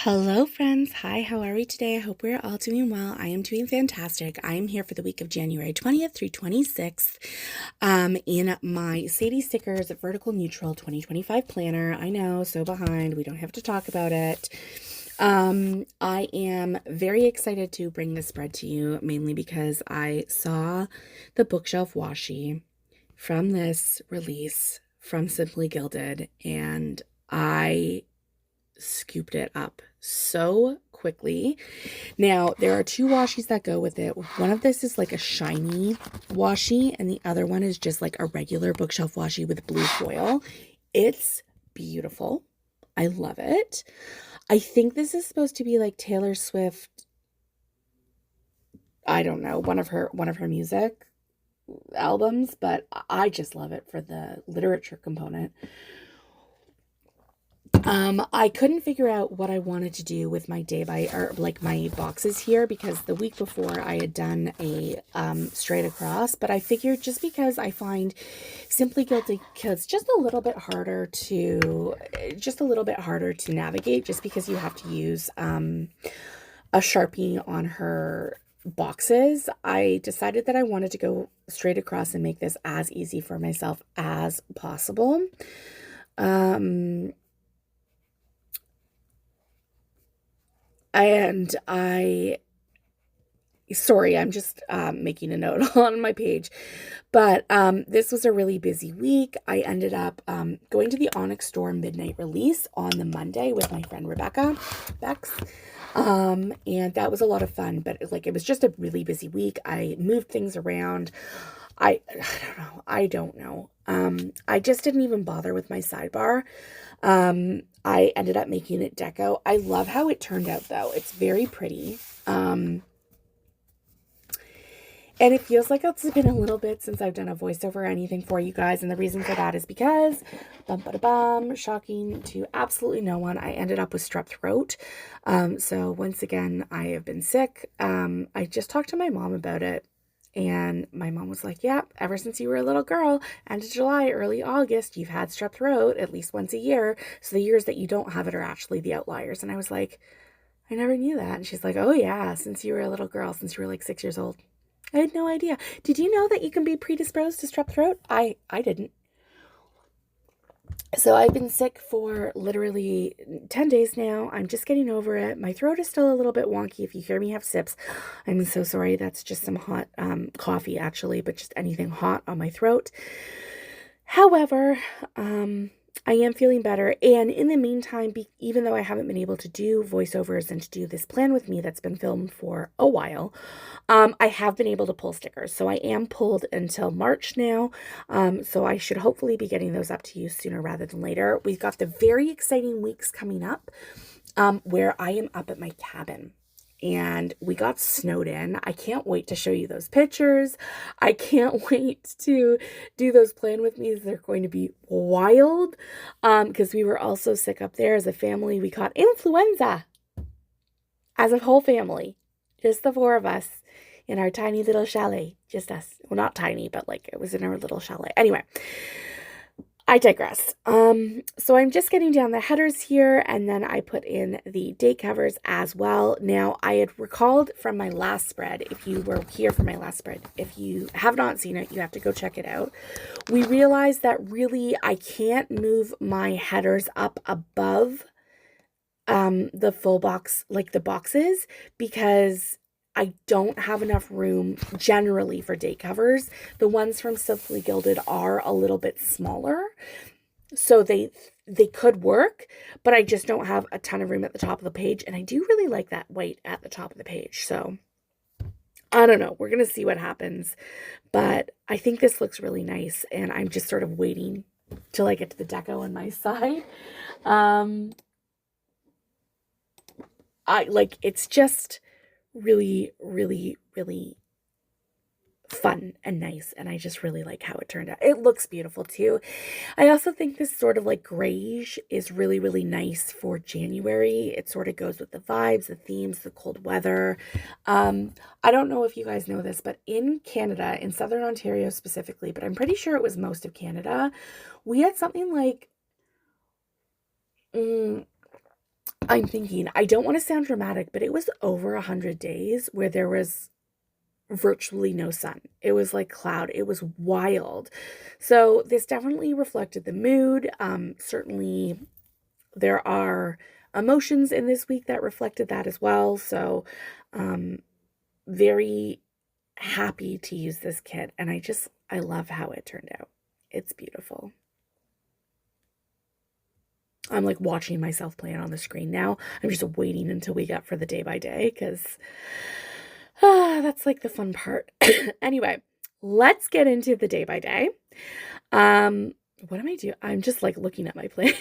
Hello, friends. Hi, how are we today? I hope we're all doing well. I am doing fantastic. I am here for the week of January 20th through 26th in my Sadie Stickers Vertical Neutral 2025 planner. I know, so behind. We don't have to talk about it. I am very excited to bring this spread to you, mainly because I saw the bookshelf washi from this release from Simply Gilded, and I scooped it up so quickly. Now, there are two washies that go with it. One of this is like a shiny washi, and the other one is just like a regular bookshelf washi with blue foil. It's beautiful. I love it. I think this is supposed to be like Taylor Swift, I don't know, one of her music albums, but I just love it for the literature component. I couldn't figure out what I wanted to do with my my boxes here, because the week before I had done a straight across, but I figured just because I find Simply Gilded kids just a little bit harder to navigate, just because you have to use a Sharpie on her boxes. I decided that I wanted to go straight across and make this as easy for myself as possible. Sorry, I'm just making a note on my page. But this was a really busy week. I ended up going to the Onyx store midnight release on the Monday with my friend Rebecca Bex. And that was a lot of fun, but it was just a really busy week. I moved things around. I don't know. I just didn't even bother with my sidebar. I ended up making it deco. I love how it turned out, though. It's very pretty. And it feels like it's been a little bit since I've done a voiceover or anything for you guys. And the reason for that is because, shocking to absolutely no one, I ended up with strep throat. So once again, I have been sick. I just talked to my mom about it. And my mom was like, yeah, ever since you were a little girl, end of July, early August, you've had strep throat at least once a year. So the years that you don't have it are actually the outliers. And I was like, I never knew that. And she's like, oh yeah, since you were a little girl, since you were like 6 years old. I had no idea. Did you know that you can be predisposed to strep throat? I didn't. So I've been sick for literally 10 days now. I'm just getting over it. My throat is still a little bit wonky. If you hear me have sips, I'm so sorry. That's just some hot coffee, actually, but just anything hot on my throat. However, I am feeling better. And in the meantime, even though I haven't been able to do voiceovers and to do this plan with me that's been filmed for a while, I have been able to pull stickers. So I am pulled until March now. So I should hopefully be getting those up to you sooner rather than later. We've got the very exciting weeks coming up where I am up at my cabin. And we got snowed in. I can't wait to show you those pictures. I can't wait to do those plan with me's. They're going to be wild. Because we were also sick up there as a family. We caught influenza as a whole family. Just the four of us in our tiny little chalet. Just us. Well, not tiny, but it was in our little chalet. Anyway, I digress. So I'm just getting down the headers here, and then I put in the date covers as well. Now, I had recalled from my last spread, if you were here for my last spread, if you have not seen it, you have to go check it out. We realized that really I can't move my headers up above the full box, the boxes, because I don't have enough room generally for date covers. The ones from Simply Gilded are a little bit smaller, so they could work, but I just don't have a ton of room at the top of the page, and I do really like that white at the top of the page. So I don't know. We're going to see what happens, but I think this looks really nice, and I'm just sort of waiting till I get to the deco on my side. It's just really, really, really fun and nice, and I just really like how it turned out. It looks beautiful too. I also think this sort of grayish is really, really nice for January. It sort of goes with the vibes, the themes, the cold weather. I don't know if you guys know this, but in Canada, in Southern Ontario specifically, but I'm pretty sure it was most of Canada, we had something like I'm thinking, I don't want to sound dramatic, but it was over 100 days where there was virtually no sun. It was like cloud. It was wild. So this definitely reflected the mood. Certainly there are emotions in this week that reflected that as well. So, very happy to use this kit. And I love how it turned out. It's beautiful. I'm like watching myself play it on the screen now. I'm just waiting until we get for the day by day because that's like the fun part. Anyway, let's get into the day by day. What am I doing? I'm just like looking at my plan.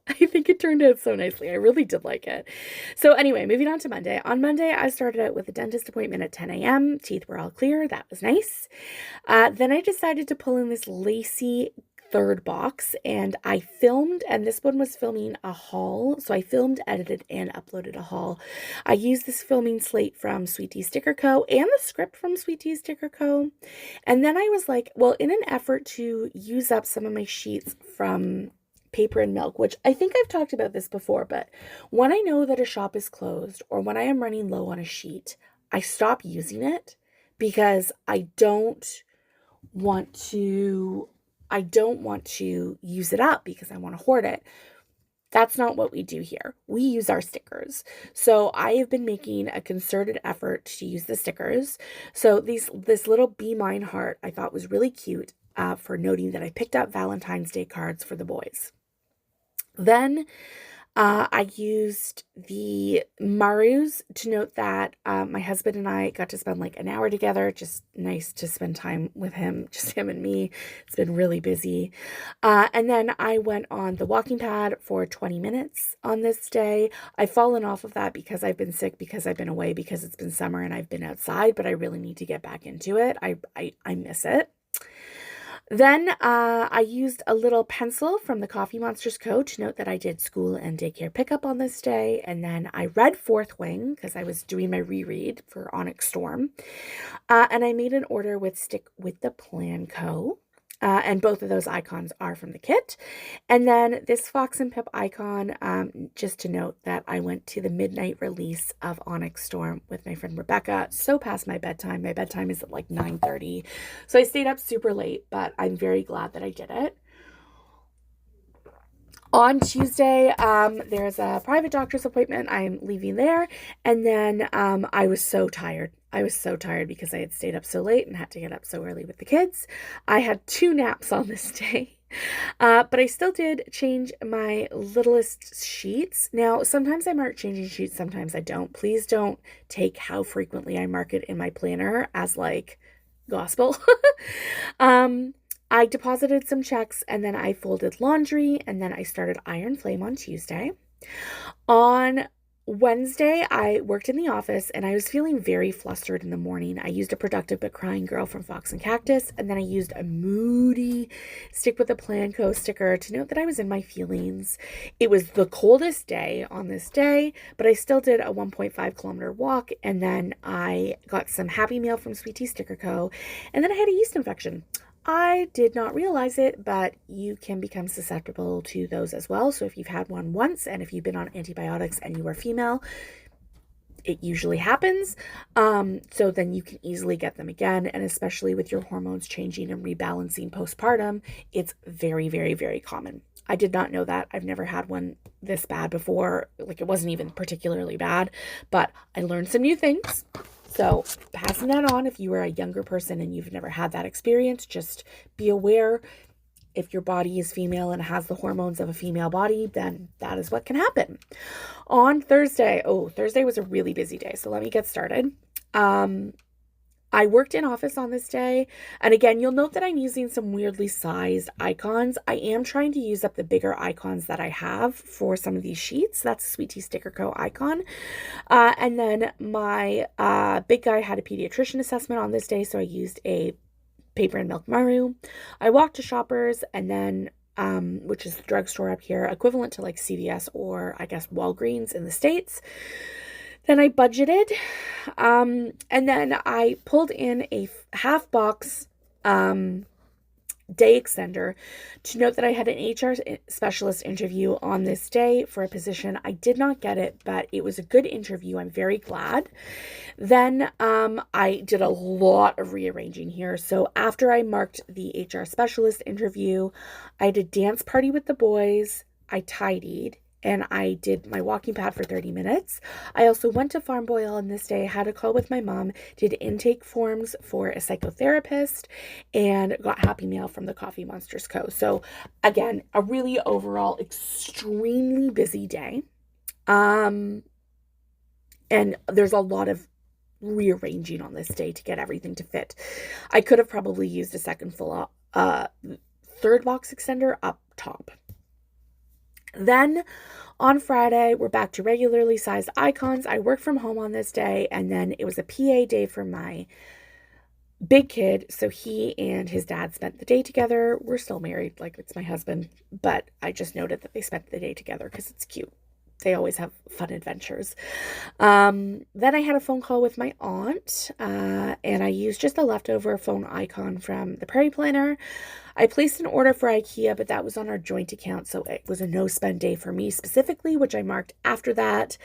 I think it turned out so nicely. I really did like it. So anyway, moving on to Monday. On Monday, I started out with a dentist appointment at 10 a.m. Teeth were all clear. That was nice. Then I decided to pull in this lacy third box and I filmed, and this one was filming a haul. So I filmed, edited, and uploaded a haul. I used this filming slate from Sweet Tea Sticker Co. and the script from Sweet Tea Sticker Co. And then I was like, well, in an effort to use up some of my sheets from Paper and Milk, which I think I've talked about this before, but when I know that a shop is closed or when I am running low on a sheet, I stop using it because I don't want to use it up because I want to hoard it. That's not what we do here. We use our stickers. So I have been making a concerted effort to use the stickers. So this little Be Mine heart I thought was really cute for noting that I picked up Valentine's Day cards for the boys. Then I used the Marus to note that my husband and I got to spend like an hour together. Just nice to spend time with him, just him and me. It's been really busy. And then I went on the walking pad for 20 minutes on this day. I've fallen off of that because I've been sick, because I've been away, because it's been summer and I've been outside, but I really need to get back into it. I miss it. Then I used a little pencil from the Coffee Monsters Co. to note that I did school and daycare pickup on this day. And then I read Fourth Wing because I was doing my reread for Onyx Storm. And I made an order with Stick with the Plan Co. And both of those icons are from the kit. And then this Fox and Pip icon, just to note that I went to the midnight release of Onyx Storm with my friend Rebecca, so past my bedtime. My bedtime is at like 9:30. So I stayed up super late, but I'm very glad that I did it. On Tuesday, there's a private doctor's appointment. I'm leaving there. And then I was so tired. I was so tired because I had stayed up so late and had to get up so early with the kids. I had 2 naps on this day. But I still did change my littlest sheets. Now, sometimes I mark changing sheets, sometimes I don't. Please don't take how frequently I mark it in my planner as like gospel. I deposited some checks and then I folded laundry and then I started Iron Flame on Tuesday. On Wednesday, I worked in the office and I was feeling very flustered in the morning. I used a Productive but Crying Girl from Fox and Cactus, and then I used a moody Stick with the Plan Co. sticker to note that I was in my feelings. It was the coldest day on this day, but I still did a 1.5-kilometer walk, and then I got some Happy Meal from Sweet Tea Sticker Co., and then I had a yeast infection. I did not realize it, but you can become susceptible to those as well. So if you've had one once and if you've been on antibiotics and you are female, it usually happens. So then you can easily get them again. And especially with your hormones changing and rebalancing postpartum, it's very, very, very common. I did not know that. I've never had one this bad before. Like, it wasn't even particularly bad, but I learned some new things. So passing that on, if you are a younger person and you've never had that experience, just be aware if your body is female and has the hormones of a female body, then that is what can happen. On Thursday, Thursday was a really busy day. So let me get started. I worked in office on this day. And again, you'll note that I'm using some weirdly sized icons. I am trying to use up the bigger icons that I have for some of these sheets. That's a Sweet Tea Sticker Co. icon. And then my big guy had a pediatrician assessment on this day, so I used a Paper and Milk Maru. I walked to Shoppers and then, which is the drugstore up here, equivalent to like CVS or I guess Walgreens in the States. Then I budgeted, and then I pulled in a half box day extender to note that I had an HR specialist interview on this day for a position. I did not get it, but it was a good interview. I'm very glad. Then I did a lot of rearranging here. So after I marked the HR specialist interview, I had a dance party with the boys. I tidied. And I did my walking pad for 30 minutes. I also went to Farm Boyle on this day, had a call with my mom, did intake forms for a psychotherapist, and got Happy Mail from the Coffee Monsters Co. So again, a really overall extremely busy day. And there's a lot of rearranging on this day to get everything to fit. I could have probably used a second full third box extender up top. Then on Friday, we're back to regularly sized icons. I work from home on this day, and then it was a PA day for my big kid. So he and his dad spent the day together. We're still married, like it's my husband, but I just noted that they spent the day together because it's cute. They always have fun adventures. Then I had a phone call with my aunt, and I used just a leftover phone icon from the Prairie Planner. I placed an order for IKEA, but that was on our joint account, so it was a no-spend day for me specifically, which I marked after that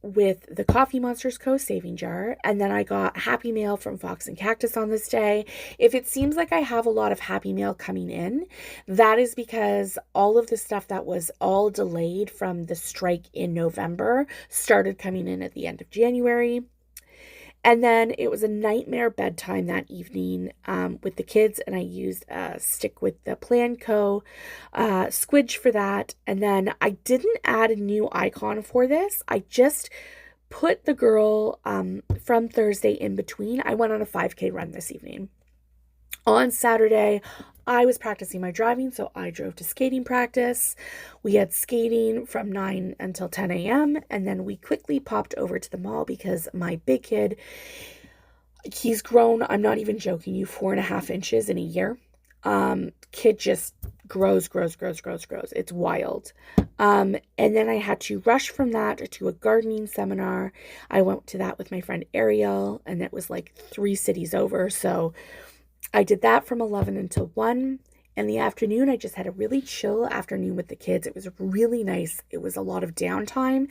with the Coffee Monsters Co. saving jar. And then I got Happy Mail from Fox and Cactus on this day. If it seems like I have a lot of Happy Mail coming in, that is because all of the stuff that was all delayed from the strike in November started coming in at the end of January. And then it was a nightmare bedtime that evening with the kids, and I used a stick with the Plan Co. Squidge for that. And then I didn't add a new icon for this. I just put the girl from Thursday in between. I went on a 5K run this evening. On Saturday, I was practicing my driving, so I drove to skating practice. We had skating from 9 until 10 a.m., and then we quickly popped over to the mall because my big kid, he's grown, I'm not even joking you, 4.5 inches in a year. Kid just grows. It's wild. And then I had to rush from that to a gardening seminar. I went to that with my friend Ariel, and it was like 3 cities over, so I did that from 11 until 1. In the afternoon, I just had a really chill afternoon with the kids. It was really nice. It was a lot of downtime.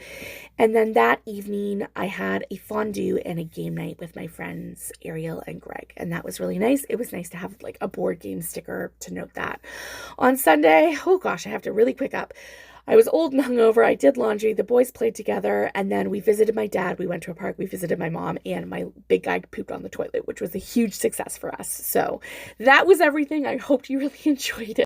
And then that evening, I had a fondue and a game night with my friends Ariel and Greg. And that was really nice. It was nice to have like a board game sticker to note that. On Sunday, oh gosh, I have to really quick up. I was old and hungover. I did laundry. The boys played together. And then we visited my dad. We went to a park. We visited my mom. And my big guy pooped on the toilet, which was a huge success for us. So that was everything. I hope you really enjoyed it.